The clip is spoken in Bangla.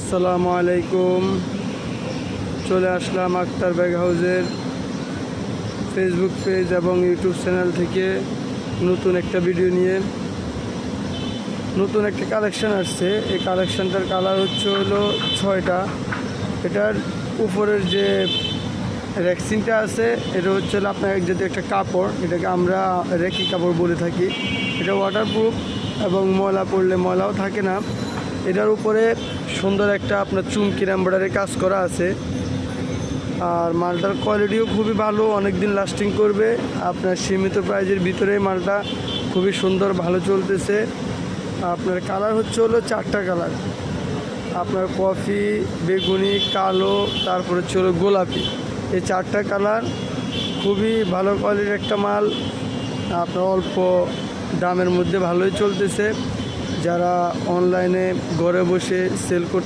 আসসালামু আলাইকুম। চলে আসলাম আক্তার ব্যাগ হাউসের ফেসবুক পেজ এবং ইউটিউব চ্যানেল থেকে নতুন একটা ভিডিও নিয়ে। নতুন একটা কালেকশন আসছে। এই কালেকশনটার কালার হলো 6টা। এটার উপরের যে র্যাক্সিনটা আছে এটা হচ্ছে আপনার যদি একটা কাপড়, এটাকে আমরা রেকি কাপড় বলে থাকি। এটা ওয়াটারপ্রুফ এবং ময়লা পড়লে ময়লাও থাকে না। এটার উপরে সুন্দর একটা আপনার চুমকির এমব্রয়ডারি কাজ করা আছে। আর মালটার কোয়ালিটিও খুবই ভালো, অনেক দিন লাস্টিং করবে। আপনার সীমিত প্রাইজের ভিতরে মালটা খুবই সুন্দর ভালো চলতেছে। আপনার কালার হলো 4টা কালার। আপনার কফি, বেগুনি, কালো, তারপর হলো গোলাপি। এই 4টা কালার খুবই ভালো কোয়ালিটির একটা মাল। আপনার অল্প দামের মধ্যে ভালোই চলতেছে। যারা অনলাইনে ঘরে বসে সেল করতে